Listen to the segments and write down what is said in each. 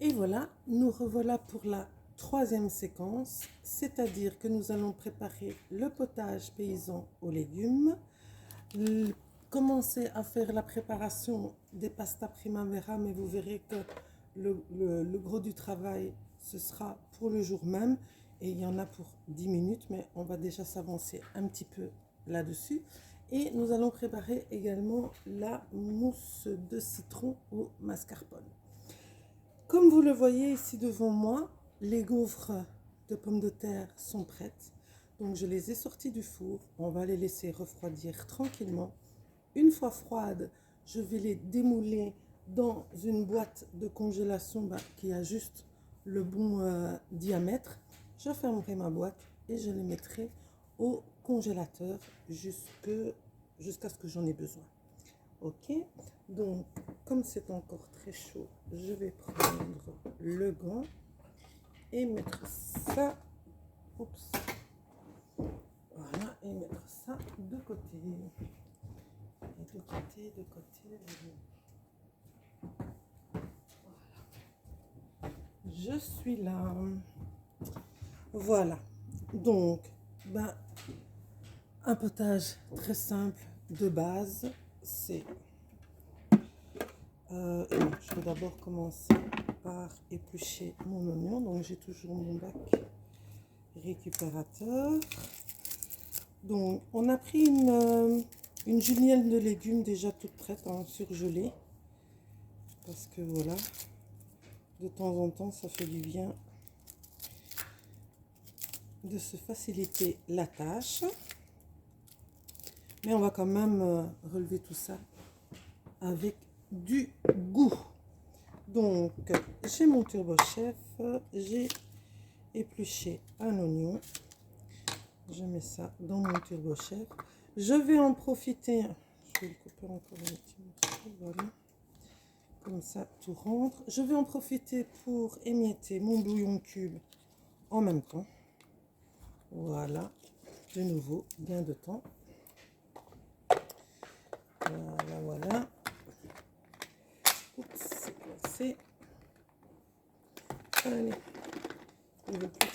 Et voilà, nous revoilà pour la troisième séquence, c'est-à-dire que nous allons préparer le potage paysan aux légumes, commencer à faire la préparation des pastas primavera, mais vous verrez que le gros du travail, ce sera pour le jour même, et il y en a pour 10 minutes, mais on va déjà s'avancer un petit peu là-dessus. Et nous allons préparer également la mousse de citron au mascarpone. Comme vous le voyez ici devant moi, les gaufres de pommes de terre sont prêtes. Donc je les ai sorties du four. On va les laisser refroidir tranquillement. Une fois froides, je vais les démouler dans une boîte de congélation qui a juste le bon diamètre. Je fermerai ma boîte et je les mettrai au congélateur jusqu'à ce que j'en ai besoin. Ok, donc comme c'est encore très chaud, je vais prendre le gant et mettre ça, oups, voilà, et mettre ça de côté, et de côté, de côté. Voilà. Je suis là. Voilà, donc, un potage très simple de base, c'est je vais d'abord commencer par éplucher mon oignon. Donc j'ai toujours mon bac récupérateur. Donc on a pris une julienne de légumes déjà toute prête, surgelée. Parce que voilà, de temps en temps, ça fait du bien de se faciliter la tâche. Mais on va quand même relever tout ça avec du goût. Donc, j'ai mon turbo chef, j'ai épluché un oignon. Je mets ça dans mon turbo chef. Je vais en profiter, je vais le couper encore un petit peu, voilà. Comme ça, tout rentre. Je vais en profiter pour émietter mon bouillon cube en même temps. Voilà, de nouveau, gain de temps. Voilà, voilà. Oups, c'est coincé. Allez, il veut plus.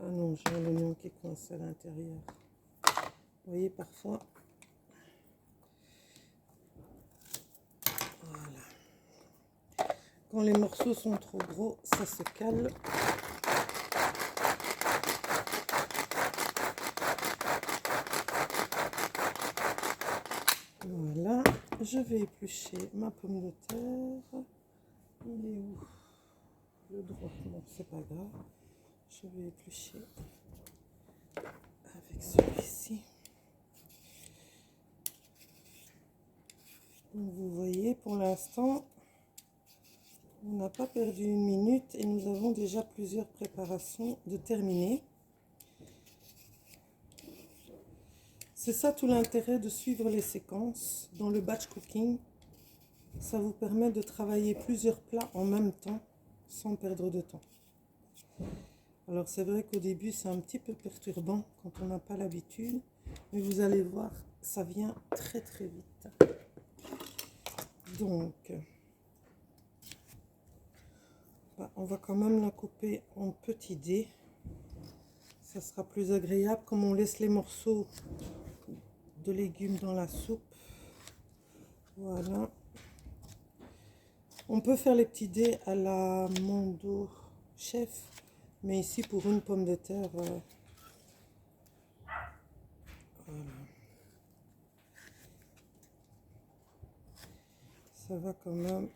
Ah non, j'ai un oignon qui est coincé à l'intérieur. Vous voyez, parfois. Voilà. Quand les morceaux sont trop gros, ça se cale. Voilà, je vais éplucher ma pomme de terre. Il est où? Le droit, bon, c'est pas grave. Je vais éplucher avec celui-ci. Donc vous voyez, pour l'instant, on n'a pas perdu une minute et nous avons déjà plusieurs préparations de terminer. C'est ça tout l'intérêt de suivre les séquences dans le batch cooking. Ça vous permet de travailler plusieurs plats en même temps sans perdre de temps. Alors c'est vrai qu'au début c'est un petit peu perturbant quand on n'a pas l'habitude, mais vous allez voir, ça vient très très vite. Donc, on va quand même la couper en petits dés. Ça sera plus agréable comme on laisse les morceaux de légumes dans la soupe. Voilà. On peut faire les petits dés à la Mondo Chef, mais ici pour une pomme de terre, voilà. Ça va quand même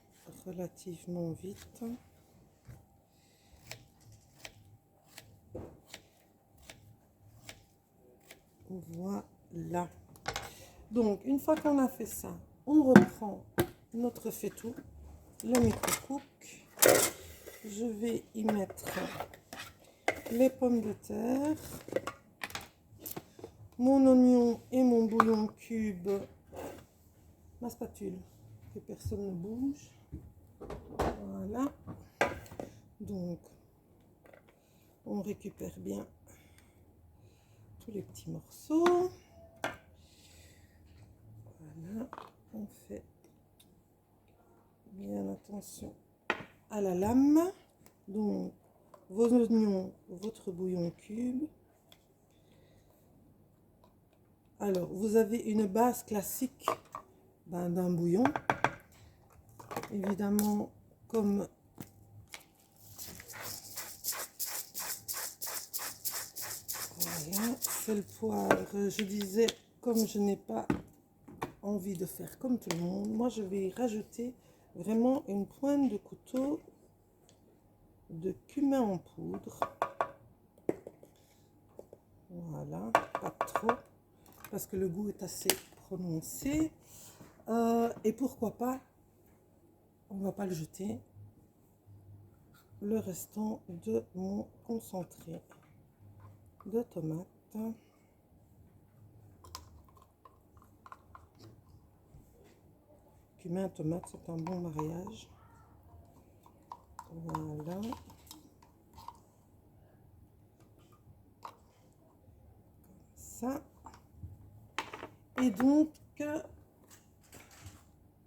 relativement vite. Voilà. Donc, une fois qu'on a fait ça, on reprend notre faitout, le micro-cook. Je vais y mettre les pommes de terre, mon oignon et mon bouillon cube, ma spatule, que personne ne bouge. Voilà. Donc, on récupère bien tous les petits morceaux. Voilà, on fait bien attention à la lame. Donc, vos oignons, votre bouillon cube. Alors, vous avez une base classique d'un bouillon. Évidemment, comme voilà, sel, poivre. Je disais, comme je n'ai pas envie de faire comme tout le monde, moi je vais y rajouter vraiment une pointe de couteau de cumin en poudre. Voilà, pas trop, parce que le goût est assez prononcé. Et pourquoi pas, on ne va pas le jeter, le restant de mon concentré de tomate. Cumin, tomate, c'est un bon mariage. Voilà. Ça. Et donc,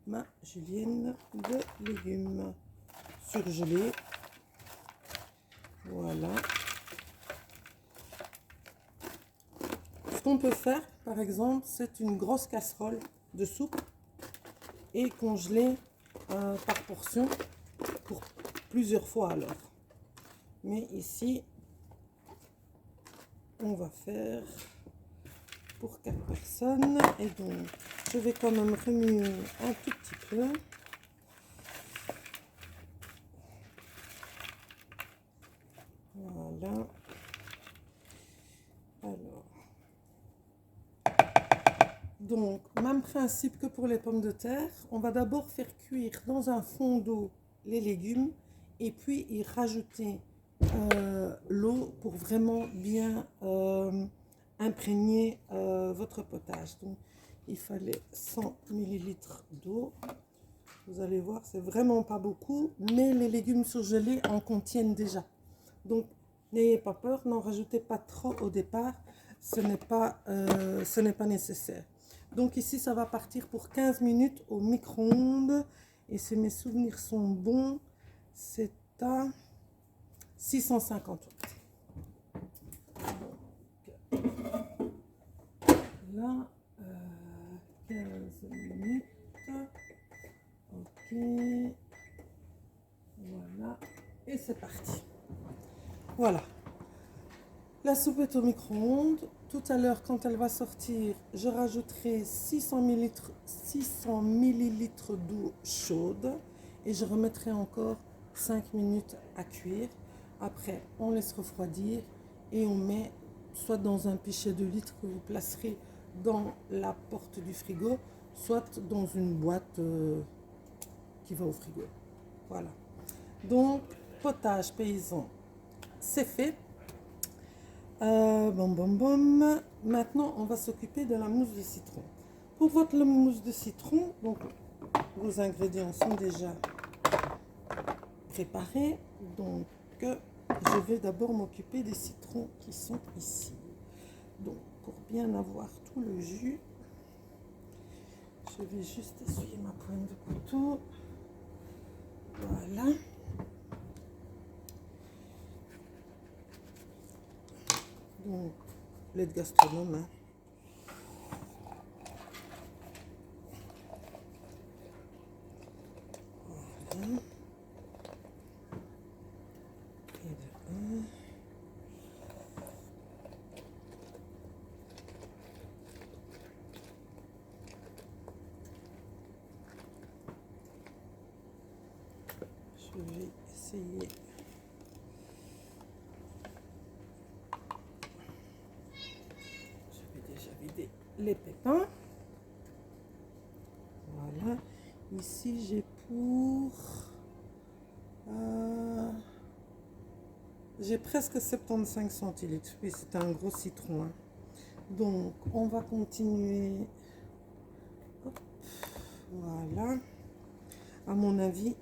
ma julienne de légumes surgelés. Voilà. Ce qu'on peut faire, par exemple, c'est une grosse casserole de soupe et congeler par portion pour plusieurs fois alors. Mais ici, on va faire pour 4 personnes. Et donc, je vais quand même remuer un tout petit peu. Voilà. Alors. Donc, même principe que pour les pommes de terre. On va d'abord faire cuire dans un fond d'eau les légumes et puis y rajouter l'eau pour vraiment bien imprégner votre potage. Donc, il fallait 100 ml d'eau. Vous allez voir, c'est vraiment pas beaucoup, mais les légumes surgelés en contiennent déjà. Donc, n'ayez pas peur, n'en rajoutez pas trop au départ, ce n'est pas nécessaire. Donc ici, ça va partir pour 15 minutes au micro-ondes. Et si mes souvenirs sont bons, c'est à 650 watts. Donc, là, 15 minutes. Ok. Voilà. Et c'est parti. Voilà. La soupe est au micro-ondes. Tout à l'heure, quand elle va sortir, je rajouterai 600 ml d'eau chaude et je remettrai encore 5 minutes à cuire. Après, on laisse refroidir et on met soit dans un pichet de litre que vous placerez dans la porte du frigo, soit dans une boîte qui va au frigo. Voilà. Donc, potage paysan, c'est fait. Maintenant, on va s'occuper de la mousse de citron. Pour votre mousse de citron, donc, vos ingrédients sont déjà préparés. Donc, je vais d'abord m'occuper des citrons qui sont ici. Donc, pour bien avoir tout le jus, je vais juste essuyer ma pointe de couteau. Voilà. Donc, l'aide gastronome. Hein. Voilà. Et de 1. Je vais essayer. Je vais déjà vider les pépins. Voilà. Ici, j'ai pour... j'ai presque 75 centilitres. Oui, c'est un gros citron. Hein. Donc, on va continuer. Hop. Voilà. À mon avis,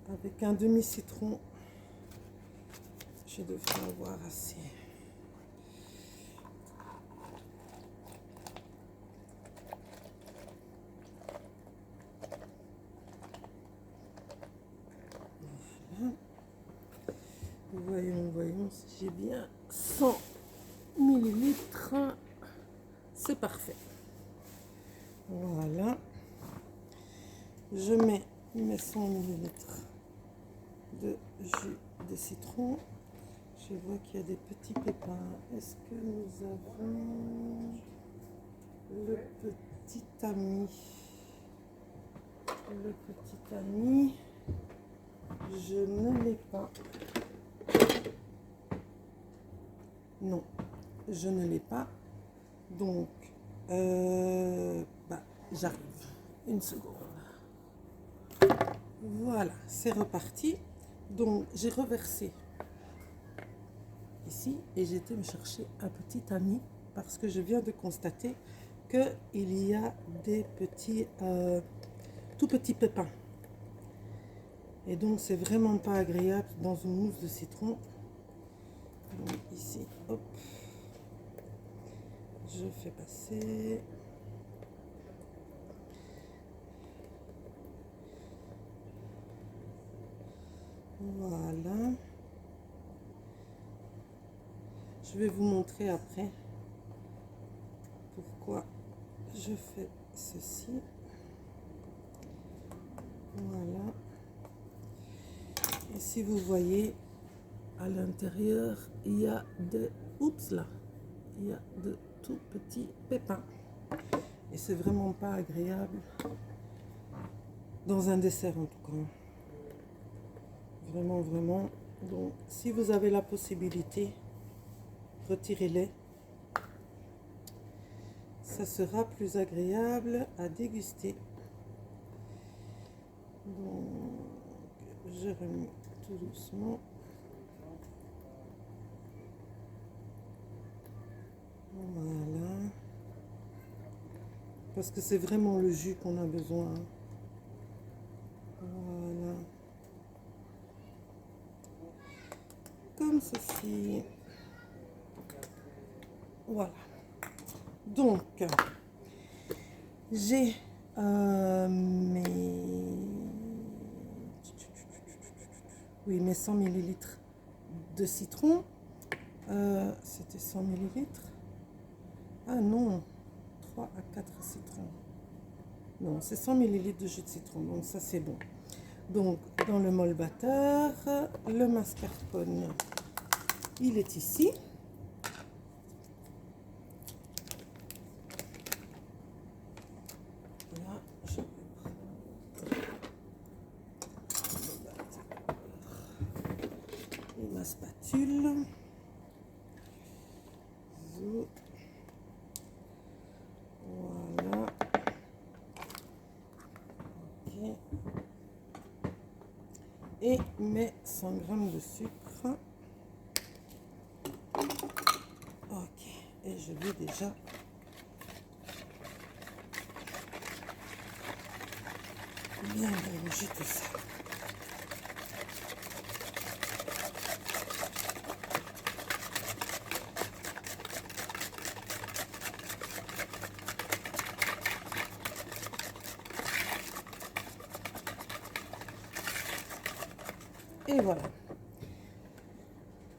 avec un demi-citron, je devrais avoir assez. Voyons si j'ai bien 100 millilitres. C'est parfait. Voilà. Je mets mes 100 millilitres de jus de citron. Je vois qu'il y a des petits pépins. Est-ce que nous avons le petit ami? Le petit ami, je ne l'ai pas. Non, je ne l'ai pas. Donc, j'arrive. Une seconde. Voilà, c'est reparti. Donc, j'ai reversé ici et j'ai été me chercher un petit tamis parce que je viens de constater qu'il y a des petits, tout petits pépins. Et donc, c'est vraiment pas agréable dans une mousse de citron. Donc, ici, hop, je fais passer. Voilà. Je vais vous montrer après pourquoi je fais ceci. Voilà. Et si vous voyez, à l'intérieur, il y a de... Oups là. Il y a de tout petits pépins. Et c'est vraiment pas agréable dans un dessert en tout cas. Vraiment, vraiment. Donc, si vous avez la possibilité, retirez-les. Ça sera plus agréable à déguster. Donc, je remets tout doucement. Voilà. Parce que c'est vraiment le jus qu'on a besoin. Voilà. Comme ceci. Voilà. Donc, j'ai mes 100 millilitres de citron. C'était 100 millilitres. Ah non, 3 à 4 citrons. Non, c'est 100 millilitres de jus de citron, donc ça c'est bon. Donc, dans le moule batteur, le mascarpone, il est ici. Là, je vais prendre et ma spatule. Voilà. Ok. Et mes 100 grammes de sucre. Ok. Et je vais déjà bien mélanger tout ça. Et voilà.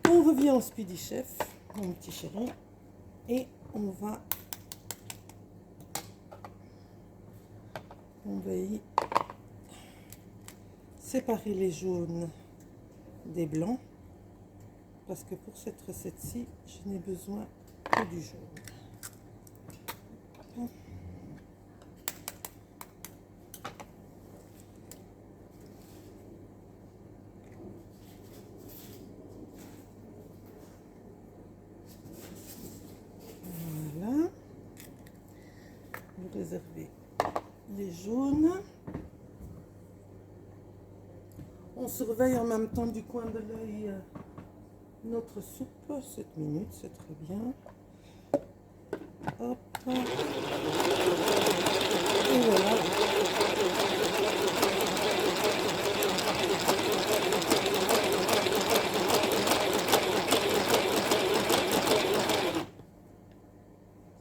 On revient au Speedy Chef, mon petit chéri, et on va y séparer les jaunes des blancs, parce que pour cette recette-ci, je n'ai besoin que du jaune. Voilà. Vous réservez les jaunes. On surveille en même temps du coin de l'œil notre soupe. 7 minutes, c'est très bien. Hop. Et voilà.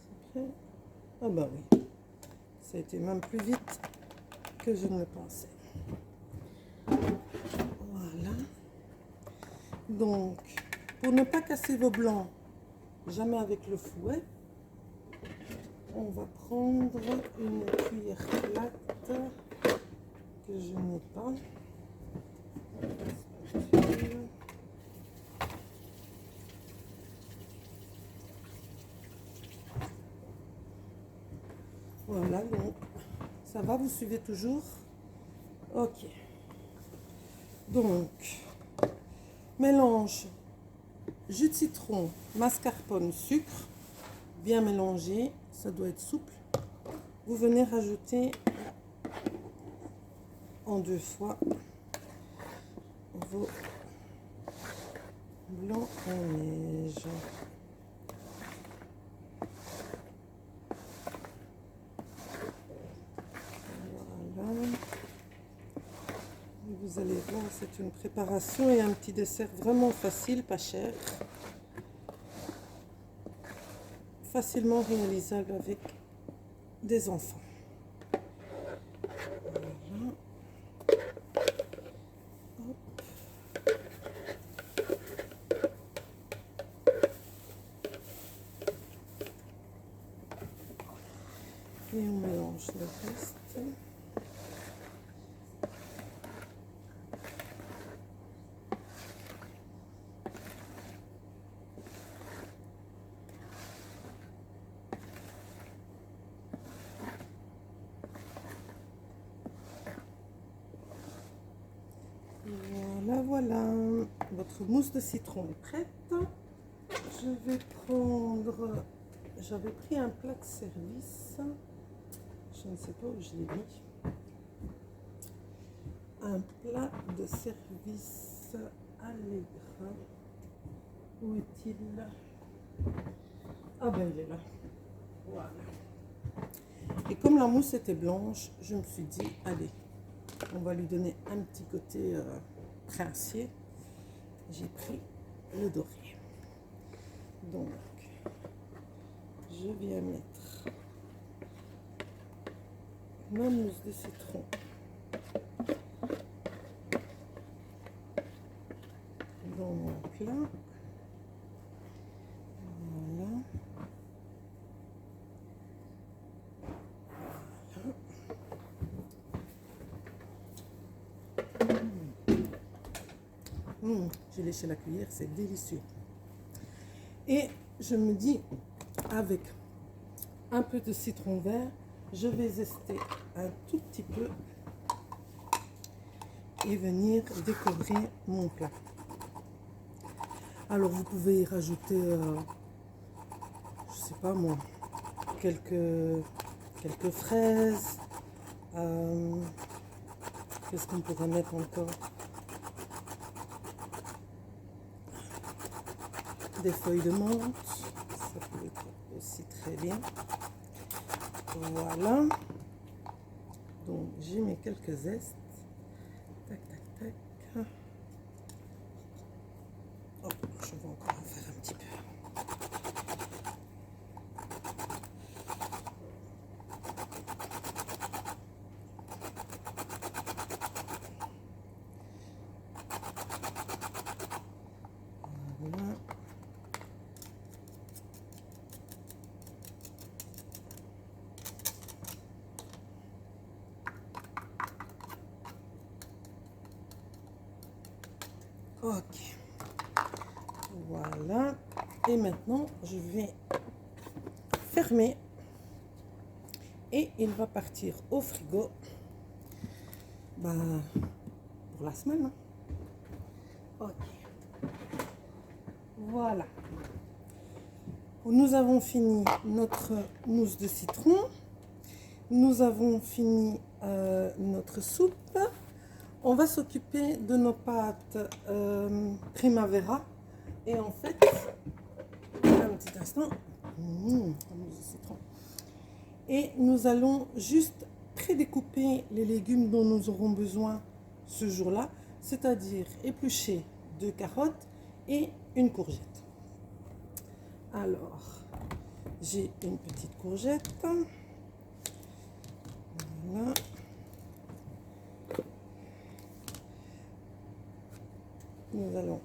C'est prêt? Ah bah oui. Ça a été même plus vite que je ne le pensais. Voilà. Donc, pour ne pas casser vos blancs, jamais avec le fouet, on va prendre une cuillère plate que je n'ai pas. Voilà, donc ça va, vous suivez toujours? Ok. Donc, mélange jus de citron, mascarpone, sucre, bien mélangé, ça doit être souple. Vous venez rajouter en 2 fois vos blancs en neige. Voilà. Et vous allez voir, c'est une préparation et un petit dessert vraiment facile, pas cher. Facilement réalisable avec des enfants. Voilà. Hop. Et on mélange le reste. Voilà, voilà, votre mousse de citron est prête. Je vais prendre, j'avais pris un plat de service, je ne sais pas où je l'ai mis. Un plat de service Allegra. Où est-il? Ah ben il est là. Voilà. Et comme la mousse était blanche, je me suis dit, allez, on va lui donner un petit côté princier. J'ai pris le doré. Donc, je viens mettre ma mousse de citron dans mon plat. Voilà. J'ai léché la cuillère, c'est délicieux. Et je me dis, avec un peu de citron vert, je vais zester un tout petit peu et venir décorer mon plat. Alors vous pouvez y rajouter, je sais pas moi, quelques fraises. Qu'est-ce qu'on pourrait mettre encore? Des feuilles de menthe, ça peut être aussi très bien. Voilà. Donc j'ai mis quelques zestes. Tac, tac, tac. Oh, je vais encore en faire un petit peu. Voilà. Ok. Voilà. Et maintenant, je vais fermer. Et il va partir au frigo pour la semaine. Hein. Ok. Voilà. Nous avons fini notre mousse de citron. Nous avons fini notre soupe. On va s'occuper de nos pâtes primavera. Et en fait, un petit instant, la mousse de citron. Et nous allons juste prédécouper les légumes dont nous aurons besoin ce jour-là, c'est-à-dire éplucher 2 carottes et une courgette. Alors, j'ai une petite courgette. Voilà. Nous allons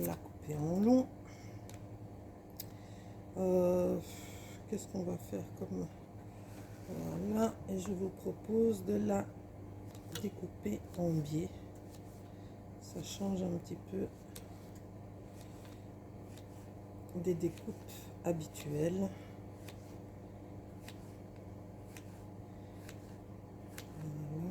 la couper en long. Qu'est-ce qu'on va faire comme... Voilà, et je vous propose de la découper en biais. Ça change un petit peu des découpes habituelles. Voilà.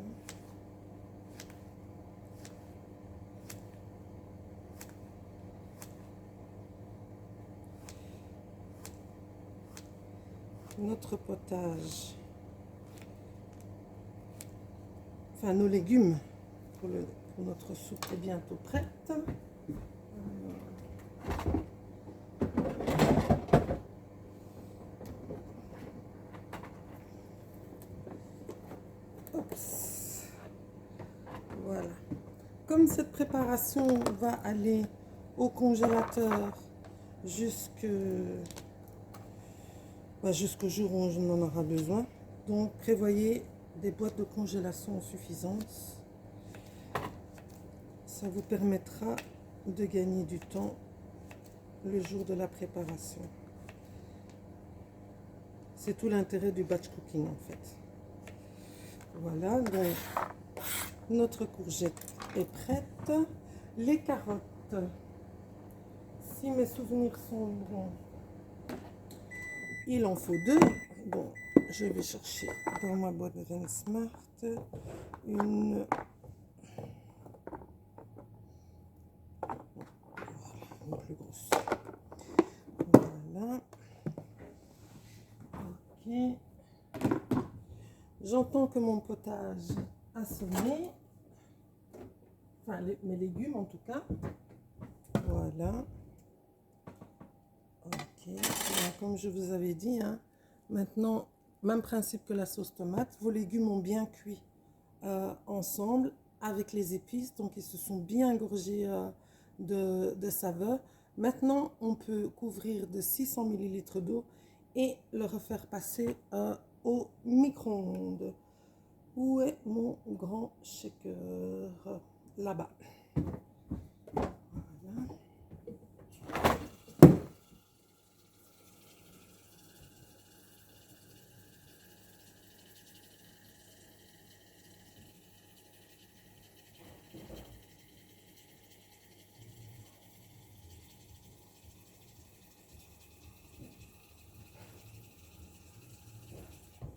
Notre potage, enfin nos légumes pour notre soupe est bientôt prête. Oups. Voilà. Comme cette préparation va aller au congélateur jusqu'au jour où on en aura besoin, donc prévoyez des boîtes de congélation suffisantes. Ça vous permettra de gagner du temps le jour de la préparation. C'est tout l'intérêt du batch cooking en fait. Voilà, donc notre courgette est prête. Les carottes, si mes souvenirs sont bons, il en faut 2. Bon, je vais chercher dans ma boîte de Vin Smart une plus grosse. Voilà. Ok. J'entends que mon potage a sonné. Enfin, mes légumes en tout cas. Voilà. Ok. Alors, comme je vous avais dit, hein, maintenant, même principe que la sauce tomate. Vos légumes ont bien cuit ensemble avec les épices. Donc, ils se sont bien gorgés de saveur. Maintenant, on peut couvrir de 600 ml d'eau et le refaire passer au micro-ondes. Où est mon grand shaker? Là-bas. Voilà.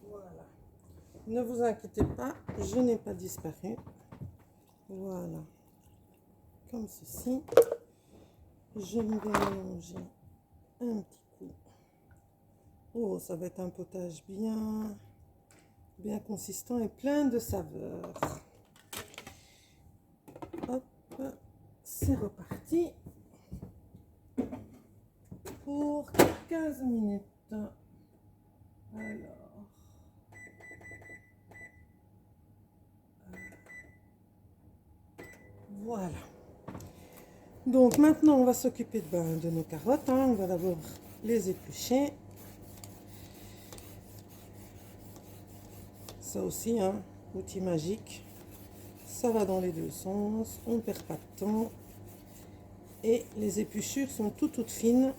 Voilà. Ne vous inquiétez pas, je n'ai pas disparu. Voilà. Comme ceci. Je vais mélanger un petit coup. Oh, ça va être un potage bien consistant et plein de saveurs. Hop, c'est reparti pour 15 minutes. Alors, voilà. Donc maintenant, on va s'occuper de nos carottes. Hein. On va d'abord les éplucher. Ça aussi, hein, outil magique. Ça va dans les deux sens. On ne perd pas de temps. Et les épluchures sont toutes fines.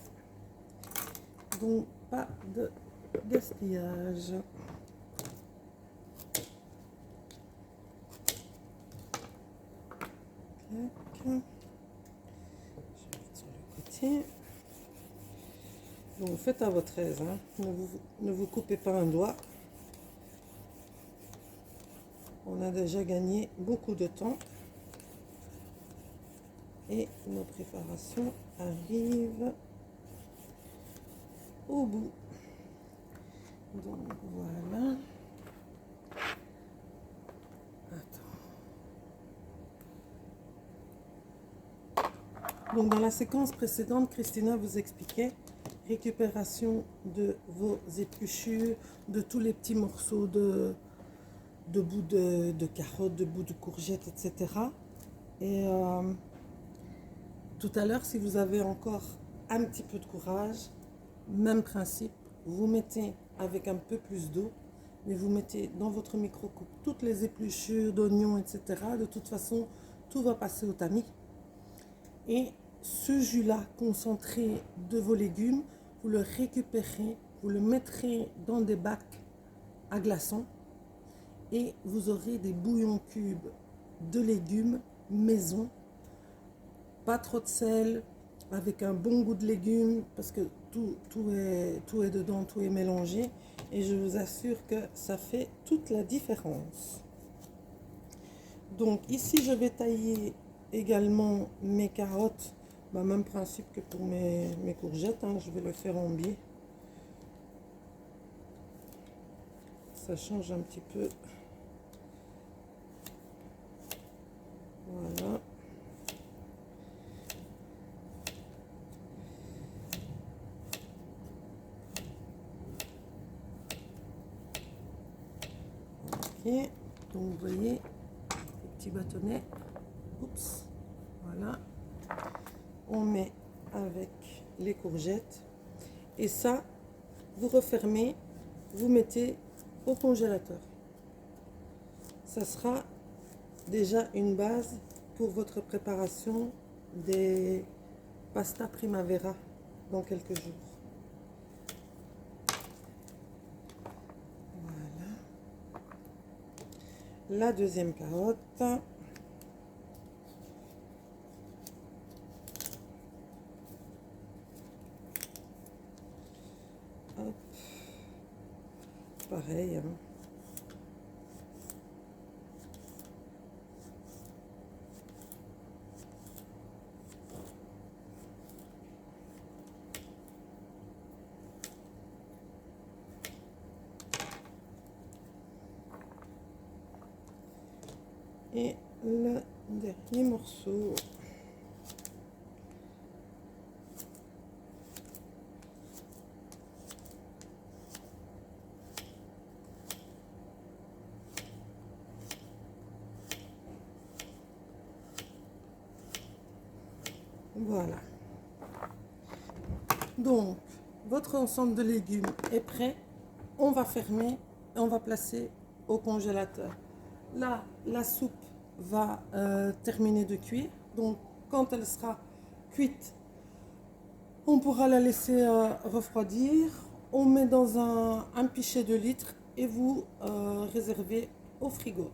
Donc, pas de gaspillage. Tac. Je vais mettre sur le côté. Donc, faites à votre aise. Hein. Ne vous coupez pas un doigt. On a déjà gagné beaucoup de temps. Et nos préparations arrivent au bout. Donc voilà. Donc dans la séquence précédente, Christina vous expliquait récupération de vos épluchures, de tous les petits morceaux de bouts de carottes, de bouts de courgettes, etc. Et tout à l'heure, si vous avez encore un petit peu de courage, même principe, vous mettez avec un peu plus d'eau, mais vous mettez dans votre micro-coupe toutes les épluchures d'oignons, etc. De toute façon, tout va passer au tamis. Et ce jus-là concentré de vos légumes, vous le récupérez, vous le mettrez dans des bacs à glaçons et vous aurez des bouillons cubes de légumes maison, pas trop de sel, avec un bon goût de légumes parce que tout est dedans, tout est mélangé et je vous assure que ça fait toute la différence. Donc ici je vais tailler également mes carottes, même principe que pour mes courgettes, hein, je vais le faire en biais. Ça change un petit peu. Voilà. Ok, donc vous voyez les petits bâtonnets. Oups, voilà. On met avec les courgettes et ça, vous refermez, vous mettez au congélateur. Ça sera déjà une base pour votre préparation des pasta primavera dans quelques jours. Voilà. La deuxième carotte. Hop. Pareil, hein. Et le dernier morceau. Voilà. Donc, votre ensemble de légumes est prêt. On va fermer et on va placer au congélateur. Là, la soupe va terminer de cuire. Donc, quand elle sera cuite, on pourra la laisser refroidir. On met dans un pichet de litre et vous réservez au frigo.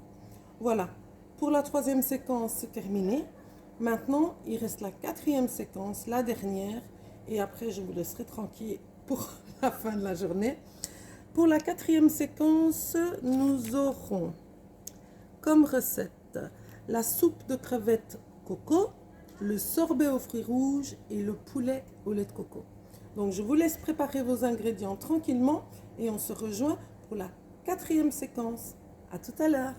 Voilà. Pour la troisième séquence, c'est terminé. Maintenant, il reste la quatrième séquence, la dernière. Et après, je vous laisserai tranquille pour la fin de la journée. Pour la quatrième séquence, nous aurons comme recette la soupe de crevettes coco, le sorbet aux fruits rouges et le poulet au lait de coco. Donc, je vous laisse préparer vos ingrédients tranquillement et on se rejoint pour la quatrième séquence. À tout à l'heure.